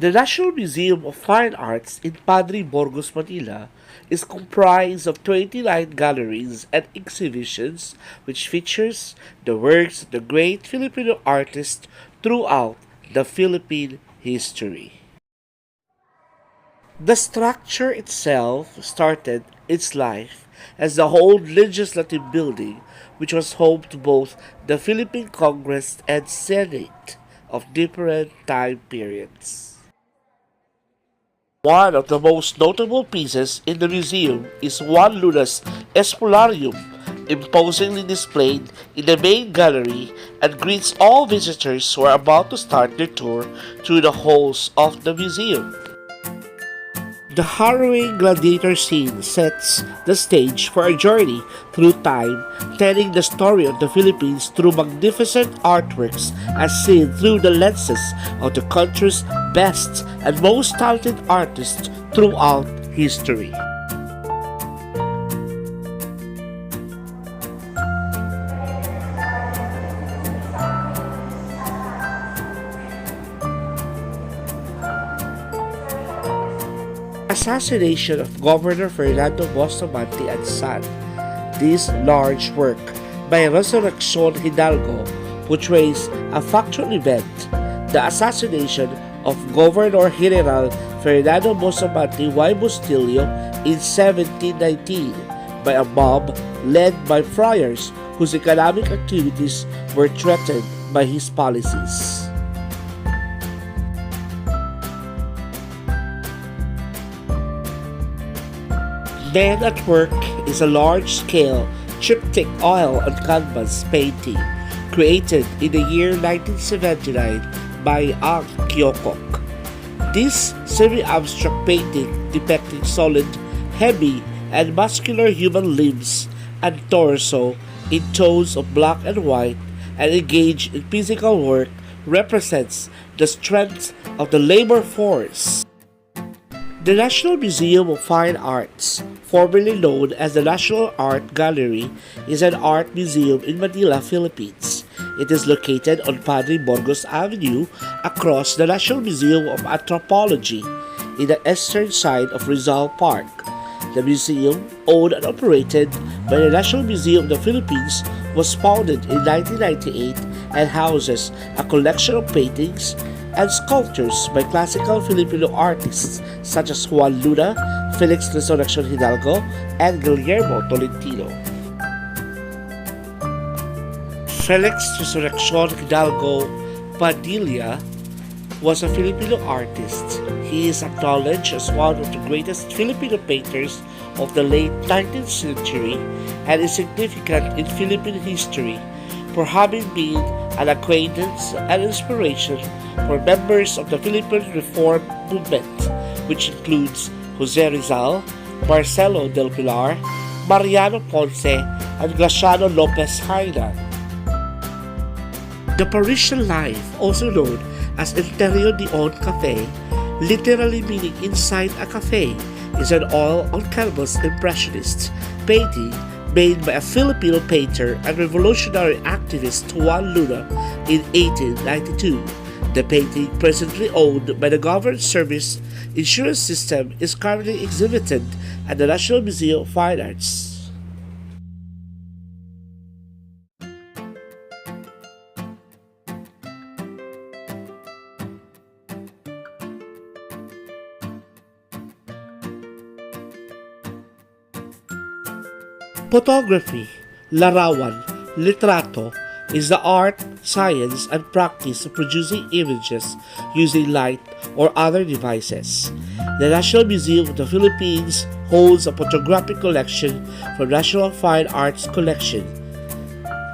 The National Museum of Fine Arts in Padre Burgos, Manila is comprised of 29 galleries and exhibitions which features the works of the great Filipino artists throughout the Philippine history. The structure itself started its life as the old legislative building which was home to both the Philippine Congress and Senate of different time periods. One of the most notable pieces in the museum is Juan Luna's Espolarium, imposingly displayed in the main gallery and greets all visitors who are about to start their tour through the halls of the museum. The harrowing gladiator scene sets the stage for a journey through time, telling the story of the Philippines through magnificent artworks as seen through the lenses of the country's best and most talented artists throughout history. Assassination of Governor Fernando Bustamante and son. This large work by Resurrección Hidalgo portrays a factual event, the assassination of Governor General Fernando Bustamante y Bustillo in 1719 by a mob led by friars whose economic activities were threatened by his policies. Men at Work is a large-scale triptych oil on canvas painting created in the year 1979 by Ang Kyokok. This semi-abstract painting depicting solid, heavy, and muscular human limbs and torso in tones of black and white and engaged in physical work represents the strength of the labor force. The National Museum of Fine Arts, formerly known as the National Art Gallery, is an art museum in Manila, Philippines. It is located on Padre Burgos Avenue across the National Museum of Anthropology in the eastern side of Rizal Park. The museum, owned and operated by the National Museum of the Philippines, was founded in 1998 and houses a collection of paintings and sculptures by classical Filipino artists such as Juan Luna, Felix Resurrección Hidalgo, and Guillermo Tolentino. Felix Resurrección Hidalgo Padilla was a Filipino artist. He is acknowledged as one of the greatest Filipino painters of the late 19th century and is significant in Philippine history for having been an acquaintance and inspiration for members of the Philippine Reform movement, which includes Jose Rizal, Marcelo del Pilar, Mariano Ponce, and Graciano Lopez Haina. The Parisian life, also known as Interior d'On Cafe, literally meaning inside a cafe, is an oil-on-canvas impressionist painting made by a Filipino painter and revolutionary activist Juan Luna in 1892. The painting, presently owned by the Government Service Insurance System, is currently exhibited at the National Museum of Fine Arts. Photography, larawan, litrato, is the art, science, and practice of producing images using light or other devices. The National Museum of the Philippines holds a photographic collection from National Fine Arts Collection.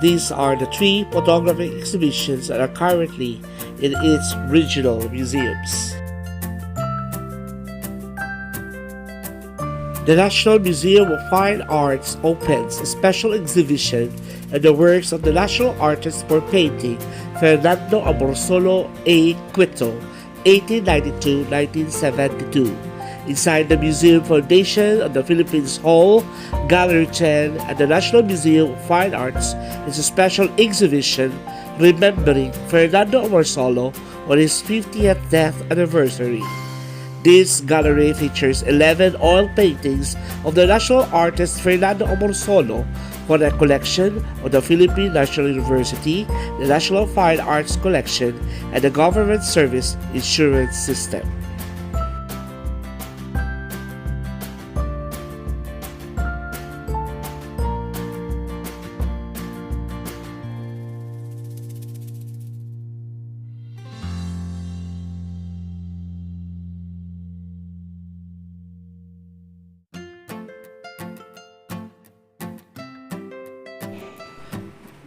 These are the 3 photographic exhibitions that are currently in its regional museums. The National Museum of Fine Arts opens a special exhibition of the works of the national artist for painting Fernando Amorsolo A. Quito, 1892-1972. Inside the Museum Foundation of the Philippines Hall, Gallery 10 at the National Museum of Fine Arts is a special exhibition remembering Fernando Amorsolo on his 50th death anniversary. This gallery features 11 oil paintings of the national artist Fernando Amorsolo for the collection of the Philippine National University, the National Fine Arts Collection, and the Government Service Insurance System.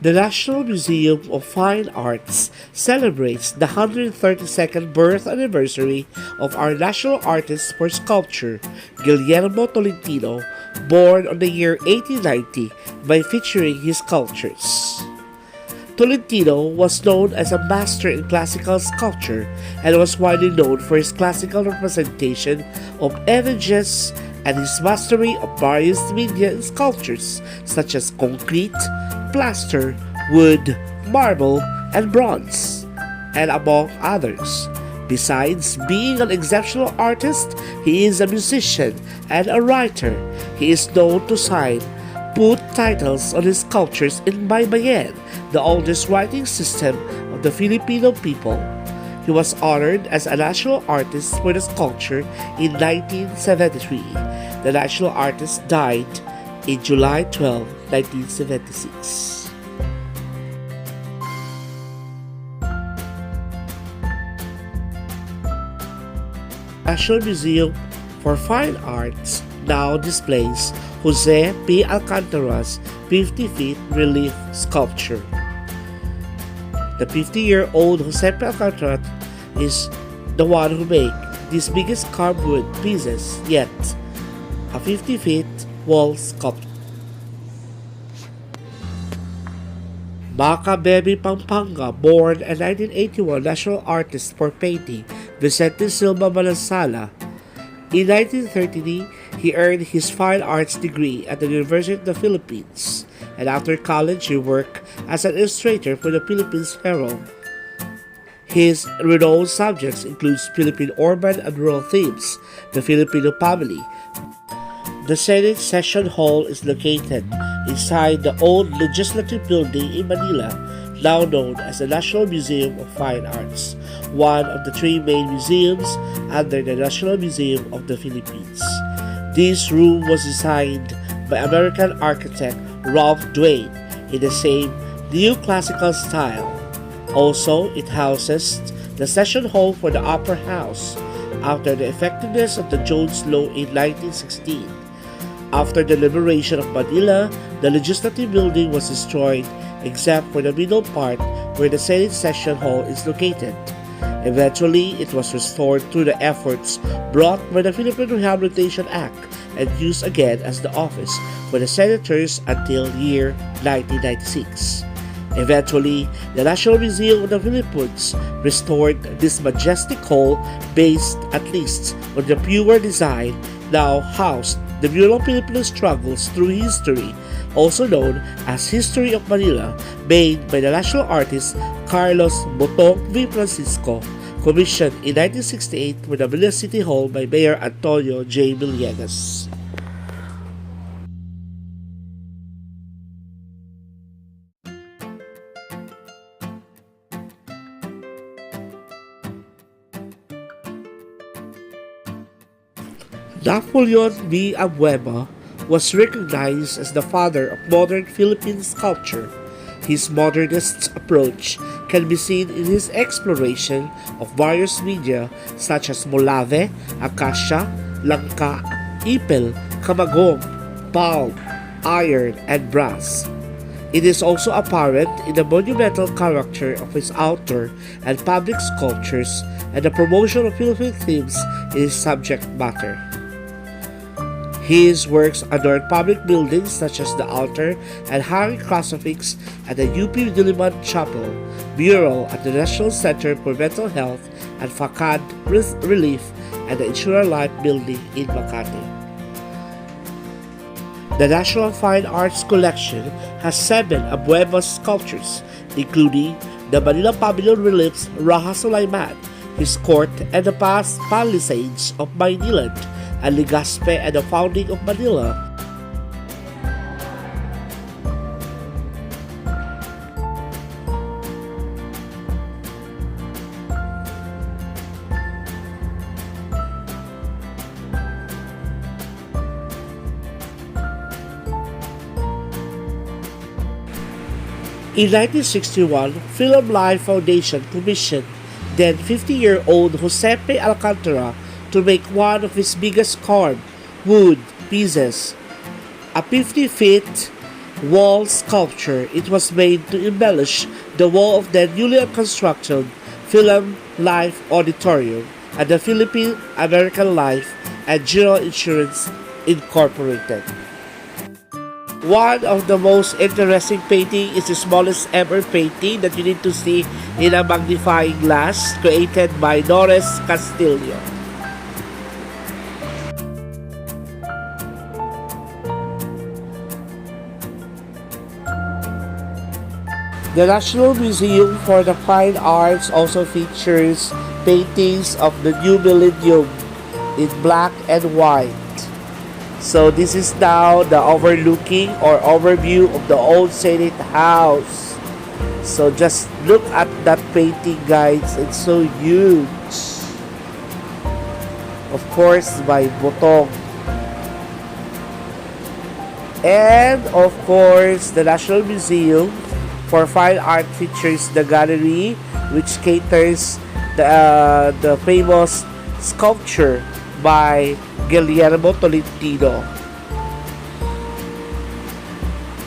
The National Museum of Fine Arts celebrates the 132nd birth anniversary of our national artist for sculpture, Guillermo Tolentino, born on the year 1890 by featuring his sculptures. Tolentino was known as a master in classical sculpture and was widely known for his classical representation of images and his mastery of various media in sculptures such as concrete, plaster, wood, marble, and bronze, and among others. Besides being an exceptional artist, he is a musician and a writer. He is known to put titles on his sculptures in Baybayin, the oldest writing system of the Filipino people. He was honored as a national artist for the sculpture in 1973. The national artist died in July 12, 1976. National Museum for Fine Arts now displays Jose P. Alcantara's 50-feet relief sculpture. The 50-year-old Jose P. Alcantara is the one who made these biggest carved wood pieces yet, a 50-feet wall sculpture. Maca Bebe Pampanga, born a 1981 national artist for painting, Vicente Silva Manansala. In 1933, he earned his fine arts degree at the University of the Philippines, and after college he worked as an illustrator for the Philippines Herald. His renowned subjects include Philippine urban and rural themes, the Filipino family. The Senate Session Hall is located inside the old Legislative Building in Manila, now known as the National Museum of Fine Arts, one of the three main museums under the National Museum of the Philippines. This room was designed by American architect Ralph Duane in the same neoclassical style. Also, it houses the session hall for the Upper House after the effectiveness of the Jones Law in 1916. After the liberation of Manila, the Legislative Building was destroyed except for the middle part where the Senate Session Hall is located. Eventually, it was restored through the efforts brought by the Philippine Rehabilitation Act and used again as the office for the senators until year 1996. Eventually, the National Museum of the Philippines restored this majestic hall based at least on the pure design, now housed the Bureau of Filipino Struggles Through History, also known as History of Manila, made by the national artist Carlos Botong V. Francisco, commissioned in 1968 for the Manila City Hall by Mayor Antonio J. Villegas. Napoleon B. Abueva was recognized as the father of modern Philippine sculpture. His modernist approach can be seen in his exploration of various media such as Molave, Acacia, Langka, Ipil, Camagong, palm, iron, and brass. It is also apparent in the monumental character of his outdoor and public sculptures and the promotion of Philippine themes in his subject matter. His works adorn public buildings such as the altar and hanging crucifix at the UP Diliman Chapel, Bureau at the National Center for Mental Health and Facade Relief at the Insura Life Building in Makati. The National Fine Arts Collection has 7 Abueva sculptures, including the Manila Pavilion reliefs Raja Sulaiman, his court, and the past palisades of Maynilad, and Legazpi and the founding of Manila. In 1961, Film Life Foundation commissioned then 50-year-old Josepe Alcantara to make one of his biggest carved wood pieces, a 50-feet wall sculpture. It was made to embellish the wall of the newly constructed Film Life Auditorium at the Philippine American Life and General Insurance Incorporated. One of the most interesting painting is the smallest ever painting that you need to see in a magnifying glass, created by Norris Castillo. The National Museum for the Fine Arts also features paintings of the New Millennium in black and white. So this is now the overlooking or overview of the old Senate House. So just look at that painting, guys. It's so huge. Of course, by Botong. And of course, the National Museum for Fine Art features the gallery, which caters the famous sculpture by Guillermo Tolentino.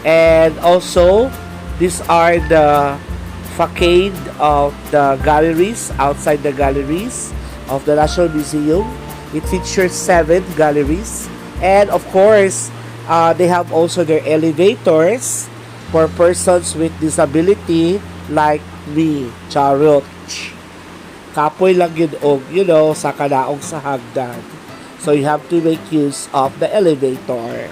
And also, these are the facade of the galleries, outside the galleries of the National Museum. It features 7 galleries. And of course, they have also their elevators for persons with disability like me, Charot. Kapoy lang yun og, sa kanaong sa hagdan. So you have to make use of the elevator.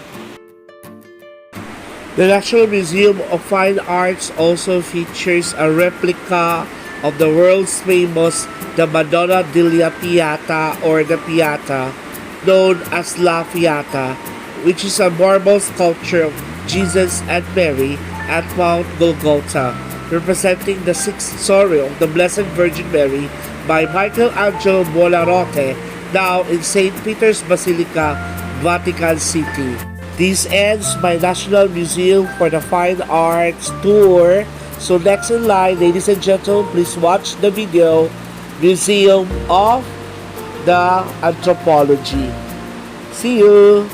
The National Museum of Fine Arts also features a replica of the world's famous the Madonna della Pieta, or the Pieta, known as La Pieta, which is a marble sculpture of Jesus and Mary at Mount Golgotha, representing the 6th story of the Blessed Virgin Mary by Michelangelo Buonarroti, now in St. Peter's Basilica, Vatican City. This ends my National Museum for the Fine Arts tour. So next in line, ladies and gentlemen, please watch the video, Museum of the Anthropology. See you!